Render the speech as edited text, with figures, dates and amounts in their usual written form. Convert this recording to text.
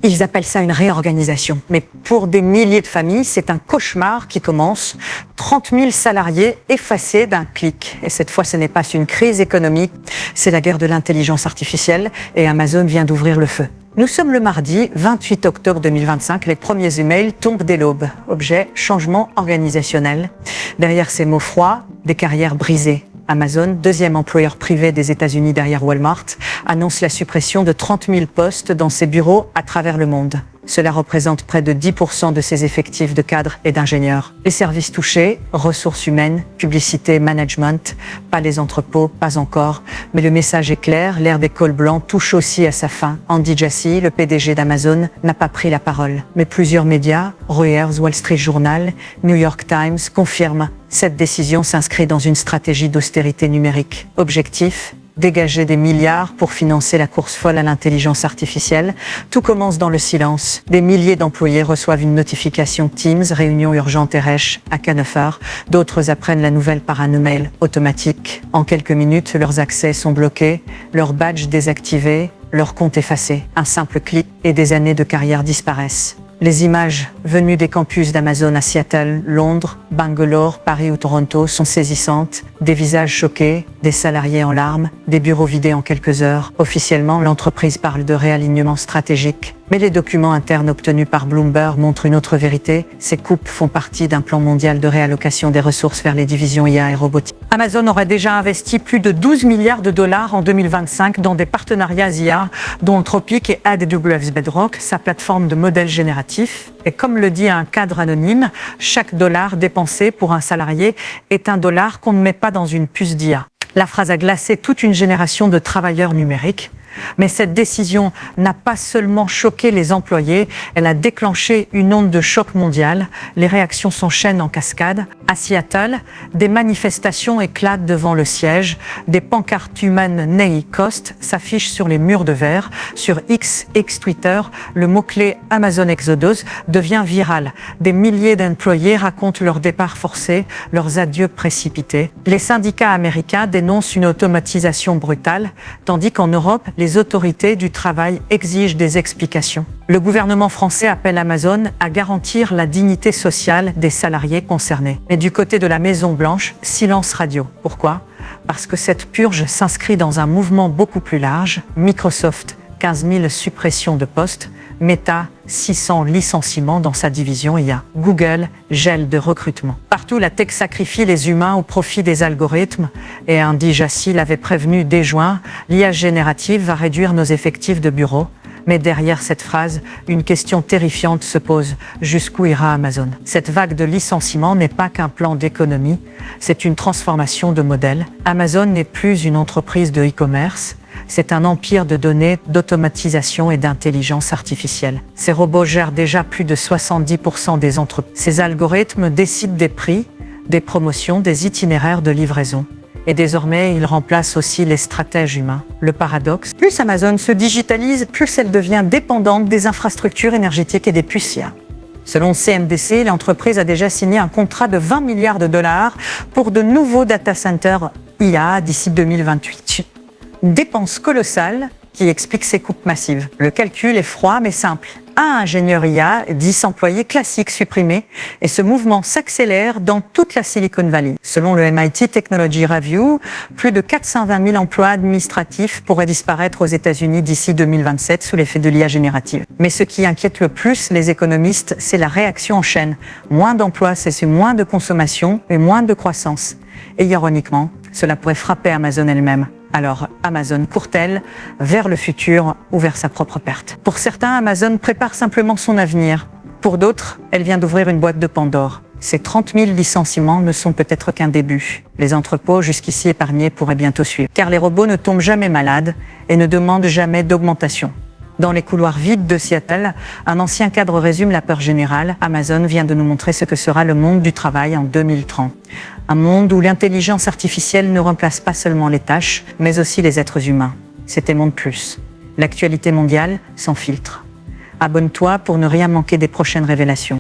Ils appellent ça une réorganisation. Mais pour des milliers de familles, c'est un cauchemar qui commence. 30 000 salariés effacés d'un clic. Et cette fois, ce n'est pas une crise économique, c'est la guerre de l'intelligence artificielle et Amazon vient d'ouvrir le feu. Nous sommes le mardi 28 octobre 2025, les premiers emails tombent dès l'aube. Objet, changement organisationnel. Derrière ces mots froids, des carrières brisées. Amazon, deuxième employeur privé des États-Unis derrière Walmart, annonce la suppression de 30 000 postes dans ses bureaux à travers le monde. Cela représente près de 10% de ses effectifs de cadres et d'ingénieurs. Les services touchés, ressources humaines, publicité, management, pas les entrepôts, pas encore. Mais le message est clair, l'ère des cols blancs touche aussi à sa fin. Andy Jassy, le PDG d'Amazon, n'a pas pris la parole. Mais plusieurs médias, Reuters, Wall Street Journal, New York Times, confirment cette décision s'inscrit dans une stratégie d'austérité numérique. Objectif, dégager des milliards pour financer la course folle à l'intelligence artificielle. Tout commence dans le silence. Des milliers d'employés reçoivent une notification Teams, réunion urgente RH à 9h. D'autres apprennent la nouvelle par un email automatique. En quelques minutes, leurs accès sont bloqués, leurs badges désactivés, leur compte effacé. Un simple clic et des années de carrière disparaissent. Les images venues des campus d'Amazon à Seattle, Londres, Bangalore, Paris ou Toronto sont saisissantes. Des visages choqués, des salariés en larmes, des bureaux vidés en quelques heures. Officiellement, l'entreprise parle de réalignement stratégique. Mais les documents internes obtenus par Bloomberg montrent une autre vérité. Ces coupes font partie d'un plan mondial de réallocation des ressources vers les divisions IA et robotique. Amazon aurait déjà investi plus de 12 milliards de dollars en 2025 dans des partenariats IA, dont Anthropic et AWS Bedrock, sa plateforme de modèles génératifs. Et comme le dit un cadre anonyme, chaque dollar dépensé pour un salarié est un dollar qu'on ne met pas dans une puce d'IA. La phrase a glacé toute une génération de travailleurs numériques. Mais cette décision n'a pas seulement choqué les employés, elle a déclenché une onde de choc mondial. Les réactions s'enchaînent en cascade. À Seattle, des manifestations éclatent devant le siège. Des pancartes humaines Nay Cost s'affichent sur les murs de verre. Sur X Twitter, le mot-clé Amazon Exodus devient viral. Des milliers d'employés racontent leur départ forcé, leurs adieux précipités. Les syndicats américains dénoncent une automatisation brutale, tandis qu'en Europe, les autorités du travail exigent des explications. Le gouvernement français appelle Amazon à garantir la dignité sociale des salariés concernés. Mais du côté de la Maison-Blanche, silence radio. Pourquoi ? Parce que cette purge s'inscrit dans un mouvement beaucoup plus large. Microsoft, 15 000 suppressions de postes. Meta, 600 licenciements dans sa division IA. Google, gel de recrutement. Partout, la tech sacrifie les humains au profit des algorithmes. Et Andy Jassy l'avait prévenu dès juin, l'IA générative va réduire nos effectifs de bureau. Mais derrière cette phrase, une question terrifiante se pose. Jusqu'où ira Amazon ? Cette vague de licenciements n'est pas qu'un plan d'économie, c'est une transformation de modèle. Amazon n'est plus une entreprise de e-commerce. C'est un empire de données, d'automatisation et d'intelligence artificielle. Ces robots gèrent déjà plus de 70% des entreprises. Ces algorithmes décident des prix, des promotions, des itinéraires de livraison. Et désormais, ils remplacent aussi les stratèges humains. Le paradoxe, plus Amazon se digitalise, plus elle devient dépendante des infrastructures énergétiques et des puces IA. Selon CNBC, l'entreprise a déjà signé un contrat de 20 milliards de dollars pour de nouveaux data centers IA d'ici 2028. Dépense colossale qui explique ces coupes massives. Le calcul est froid mais simple. Un ingénieur IA, 10 employés classiques supprimés et ce mouvement s'accélère dans toute la Silicon Valley. Selon le MIT Technology Review, plus de 420 000 emplois administratifs pourraient disparaître aux États-Unis d'ici 2027 sous l'effet de l'IA générative. Mais ce qui inquiète le plus les économistes, c'est la réaction en chaîne. Moins d'emplois, c'est moins de consommation et moins de croissance. Et ironiquement, cela pourrait frapper Amazon elle-même. Alors, Amazon court-elle vers le futur ou vers sa propre perte ? Pour certains, Amazon prépare simplement son avenir. Pour d'autres, elle vient d'ouvrir une boîte de Pandore. Ces 30 000 licenciements ne sont peut-être qu'un début. Les entrepôts jusqu'ici épargnés pourraient bientôt suivre. Car les robots ne tombent jamais malades et ne demandent jamais d'augmentation. Dans les couloirs vides de Seattle, un ancien cadre résume la peur générale. Amazon vient de nous montrer ce que sera le monde du travail en 2030. Un monde où l'intelligence artificielle ne remplace pas seulement les tâches, mais aussi les êtres humains. C'était Monde Plus. L'actualité mondiale sans filtre. Abonne-toi pour ne rien manquer des prochaines révélations.